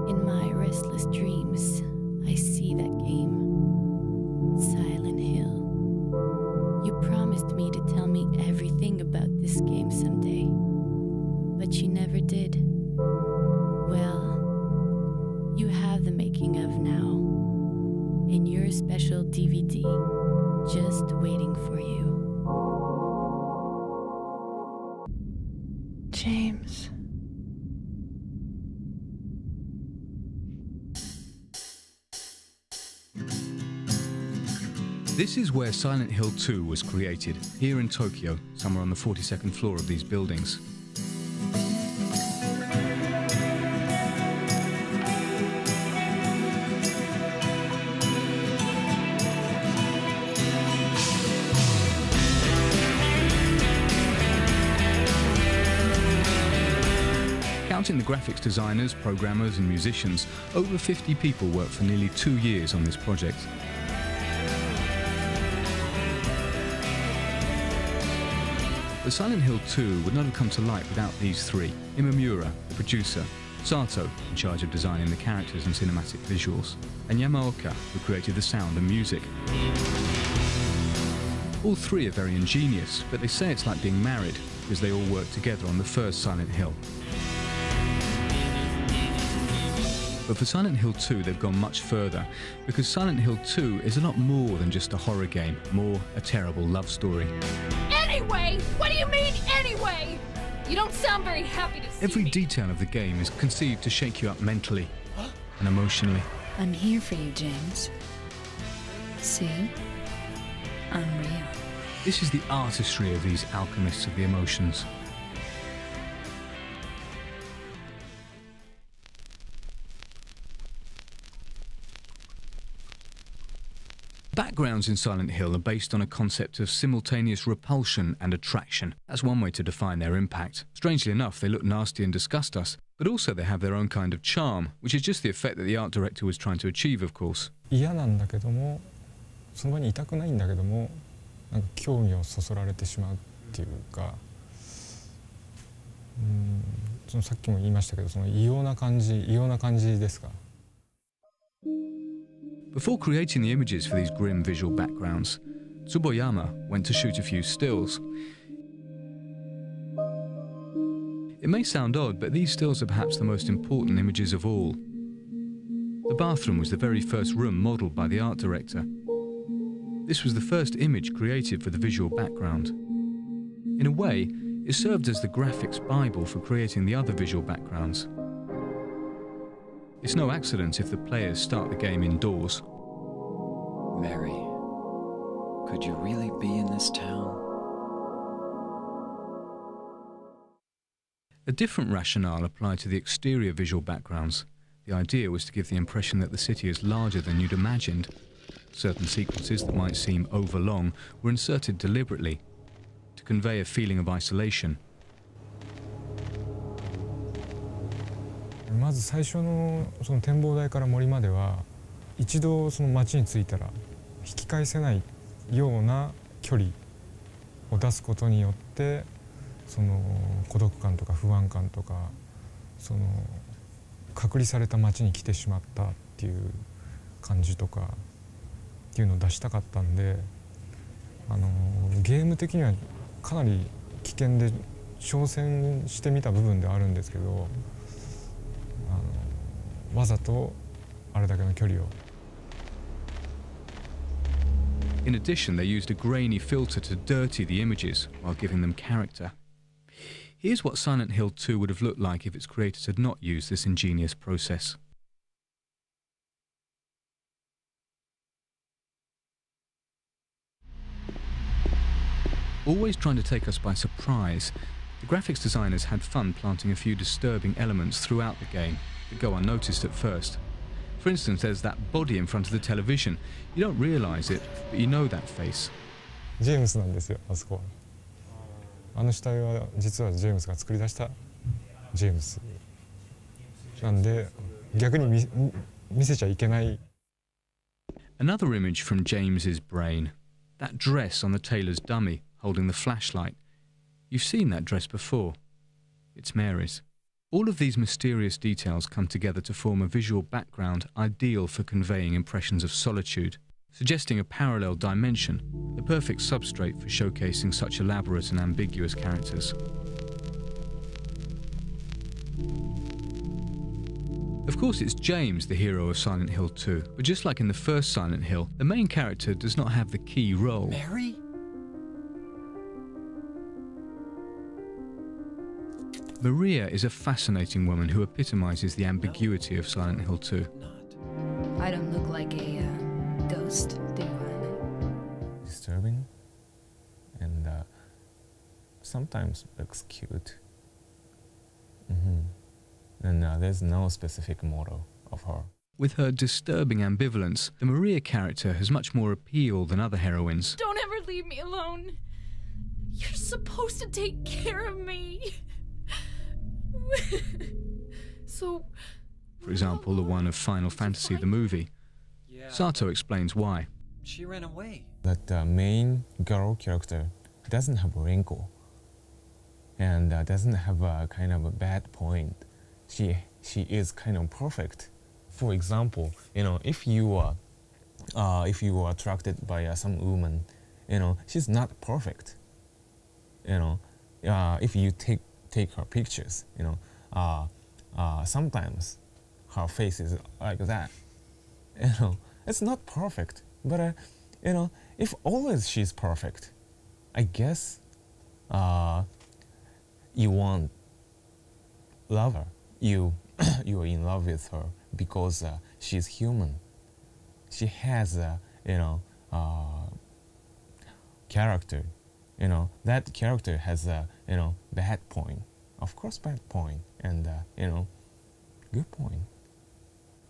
In my restless dreams, I see that game. Silent Hill. You promised me to tell me everything about this game someday, but you never did. Well, you have the making of now, in your special DVD, just waiting for you. James. This is where Silent Hill 2 was created, here in Tokyo, somewhere on the 42nd floor of these buildings. Counting the graphics designers, programmers and musicians, over 50 people worked for nearly 2 years on this project. But Silent Hill 2 would not have come to light without these three: Imamura, the producer, Sato, in charge of designing the characters and cinematic visuals, and Yamaoka, who created the sound and music. All three are very ingenious, but they say it's like being married, because they all worked together on the first Silent Hill. But for Silent Hill 2 they've gone much further, because Silent Hill 2 is a lot more than just a horror game, more a terrible love story. Anyway? What do you mean, anyway? You don't sound very happy to see Every me. detail of the game is conceived to shake you up mentally and emotionally. I'm here for you, James. See? I'm real. This is the artistry of these alchemists of the emotions. Backgrounds in Silent Hill are based on a concept of simultaneous repulsion and attraction. That's one way to define their impact. Strangely enough, they look nasty and disgust us, but also they have their own kind of charm, which is just the effect that the art director was trying to achieve, of course. 嫌なんだけども、その場にいたくないんだけども、なんか興味をそそられてしまうっていうか、そのさっきも言いましたけど、その異様な感じですか。Before creating the images for these grim visual backgrounds, Tsuboyama went to shoot a few stills. It may sound odd, but these stills are perhaps the most important images of all. The bathroom was the very first room modelled by the art director. This was the first image created for the visual background. In a way, it served as the graphics Bible for creating the other visual backgrounds. It's no accident if the players start the game indoors. Mary, could you really be in this town? A different rationale applied to the exterior visual backgrounds. The idea was to give the impression that the city is larger than you'd imagined. Certain sequences that might seem overlong were inserted deliberately to convey a feeling of isolation. まず最初のその展望台から森までは一度その街に着いたら引き返せないような距離を出すことによってその孤独感とか不安感とかその隔離された街に来てしまったっていう感じとかっていうのを出したかったんでゲーム的にはかなり危険で挑戦してみた部分ではあるんですけどわざとあれだけの距離を。In addition, they used a grainy filter to dirty the images while giving them character. Here's what Silent Hill 2 would have looked like if its creators had not used this ingenious process. Always trying to take us by surprise, the graphics designers had fun planting a few disturbing elements throughout the game that go unnoticed at first. For instance, there's that body in front of the television. You don't realise it, but you know that face. ジェームスなんですよ、あそこは。あの死体は実はジェームスが作り出したジェームスなんで逆に見せちゃいけない。Another image from James's brain. That dress on the tailor's dummy holding the flashlight. You've seen that dress before. It's Mary's. All of these mysterious details come together to form a visual background ideal for conveying impressions of solitude, suggesting a parallel dimension, the perfect substrate for showcasing such elaborate and ambiguous characters. Of course, it's James, the hero of Silent Hill 2, but just like in the first Silent Hill, the main character does not have the key role. Mary? Maria is a fascinating woman who epitomizes the ambiguity of Silent Hill 2. I don't look like a ghost, do I? Disturbing, and sometimes looks cute. And there's no specific model of her. With her disturbing ambivalence, the Maria character has much more appeal than other heroines. Don't ever leave me alone. You're supposed to take care of me. So... For example, the one of Final Fantasy the movie. Yeah. Sato explains why. She ran away. But the main girl character doesn't have a wrinkle and doesn't have a kind of a bad point. She is kind of perfect. For example, if you are attracted by some woman, she's not perfect. If you take her pictures, sometimes her face is like that. It's not perfect, but if always she's perfect, I guess you want love her. You are in love with her because she's human. She has character. That character has a bad point. Of course, bad point, and good point.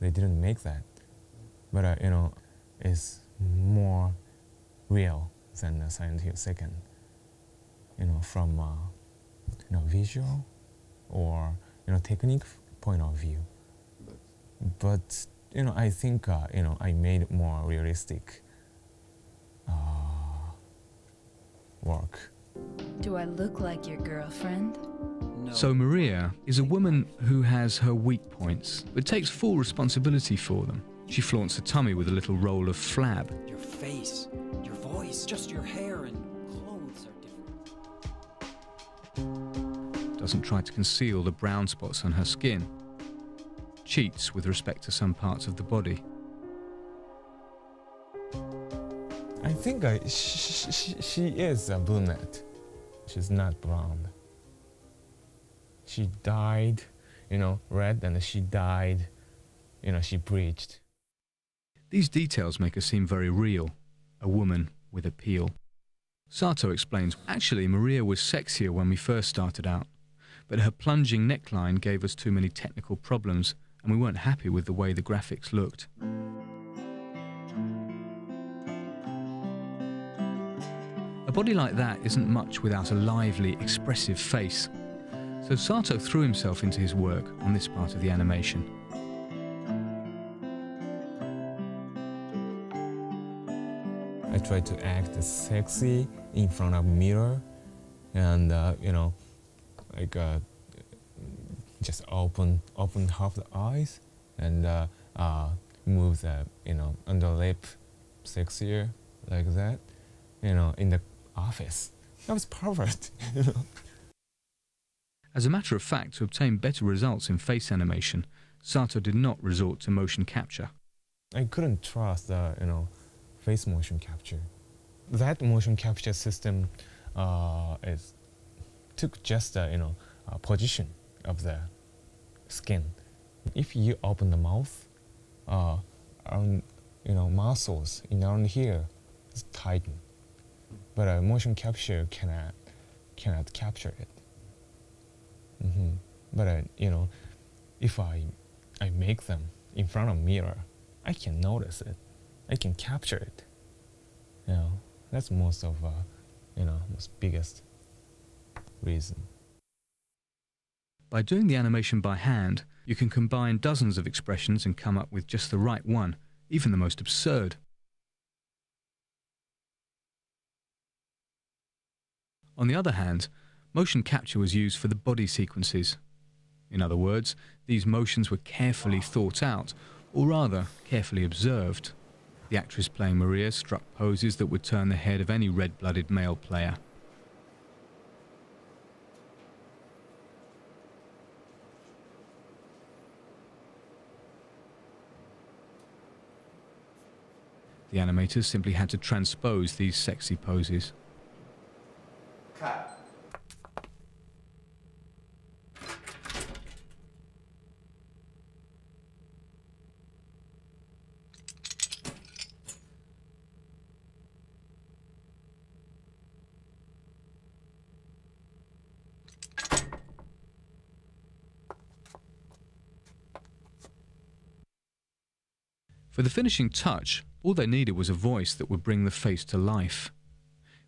They didn't make that, but it's more real than Silent Hill 2nd. From visual or technique point of view. But I think I made it more realistic work. Do I look like your girlfriend? No. So Maria is a woman who has her weak points, but takes full responsibility for them. She flaunts her tummy with a little roll of flab. Your face, your voice, just your hair and clothes are different. Doesn't try to conceal the brown spots on her skin. Cheats with respect to some parts of the body. I think she is a brunette. She's not blonde. She dyed, red, and she dyed, she bleached. These details make her seem very real, a woman with appeal. Sato explains, actually Maria was sexier when we first started out, but her plunging neckline gave us too many technical problems and we weren't happy with the way the graphics looked. A body like that isn't much without a lively, expressive face. So Sato threw himself into his work on this part of the animation. I tried to act sexy in front of a mirror and, just open half the eyes and move the, under lip sexier like that, in the office. That was perfect, As a matter of fact, to obtain better results in face animation, Sato did not resort to motion capture. I couldn't trust the, face motion capture. That motion capture system took just the, position of the skin. If you open the mouth, muscles around here is tightened, but motion capture cannot capture it. But if I make them in front of a mirror, I can notice it. I can capture it. That's most of most biggest reason. By doing the animation by hand, you can combine dozens of expressions and come up with just the right one, even the most absurd. On the other hand, Motion capture was used for the body sequences. In other words, these motions were carefully thought out, or rather, carefully observed. The actress playing Maria struck poses that would turn the head of any red-blooded male player. The animators simply had to transpose these sexy poses. Cut. For the finishing touch, all they needed was a voice that would bring the face to life.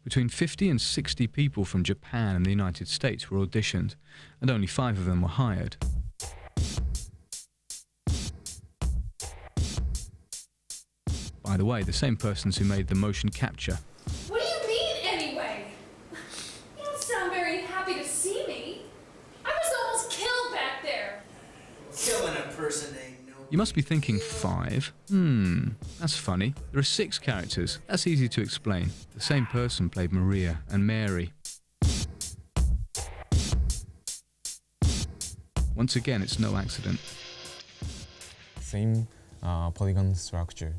Between 50 and 60 people from Japan and the United States were auditioned, and only 5 of them were hired. By the way, the same persons who made the motion capture. What do you mean, anyway? You don't sound very happy to see me. I was almost killed back there. Killing a person ain't no... You must be thinking 5? That's funny. There are 6 characters. That's easy to explain. The same person played Maria and Mary. Once again, it's no accident. Same polygon structure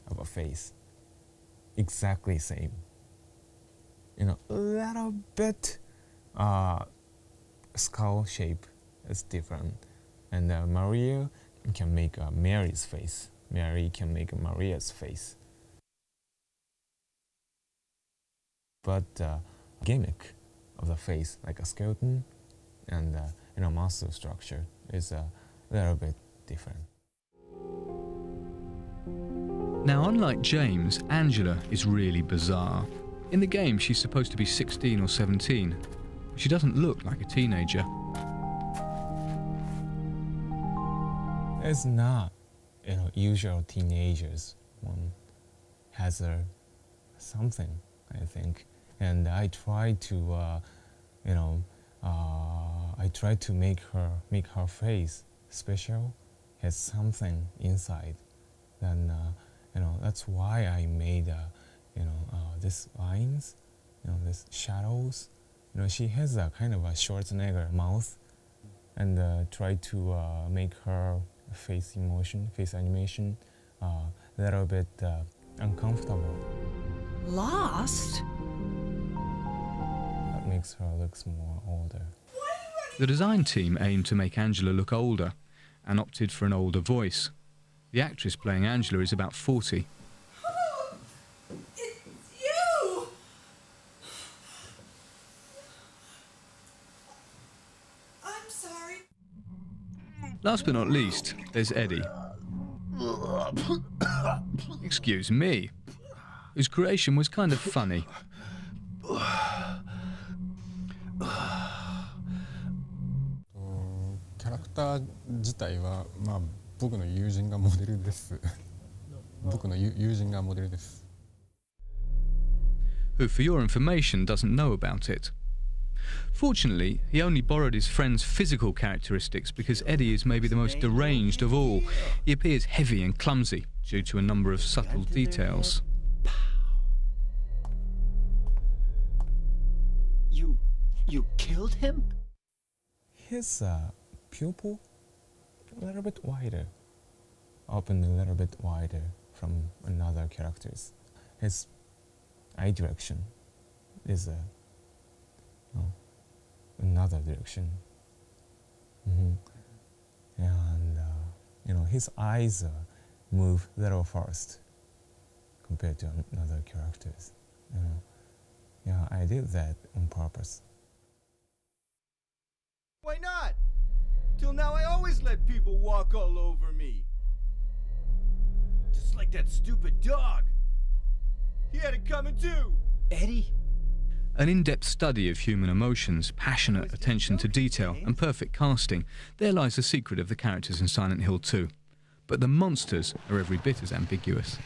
of a face. Exactly same. You know, a little bit skull shape is different. And Maria can make Mary's face. Mary can make Maria's face. But gimmick of the face, like a skeleton and muscle structure, is a little bit different. Now, unlike James, Angela is really bizarre. In the game, she's supposed to be 16 or 17. She doesn't look like a teenager. It's not, usual teenagers. One has something, I think, and I try to, I try to make her face special, has something inside. Then, that's why I made, these lines, these shadows. She has a kind of a Schwarzenegger mouth, and try to make her face emotion, face animation, a little bit uncomfortable. Lost? That makes her look more older. The design team aimed to make Angela look older and opted for an older voice. The actress playing Angela is about 40. Oh, it's you! I'm sorry. Last but not least, there's Eddie. Excuse me. Whose creation was kind of funny. Character 自体は僕の友人がモデルです。僕の友人がモデルです。 Who, for your information, doesn't know about it. Fortunately, he only borrowed his friend's physical characteristics because Eddie is maybe the most deranged of all. He appears heavy and clumsy due to a number of subtle details. You killed him? His pupil a little bit wider, opened a little bit wider from another characters. His eye direction is another direction. And his eyes move a little fast compared to other characters. Yeah, I did that on purpose. Why not? Till now I always let people walk all over me. Just like that stupid dog. He had it coming too. Eddie? An in-depth study of human emotions, passionate attention to detail, and perfect casting. There lies the secret of the characters in Silent Hill 2. But the monsters are every bit as ambiguous.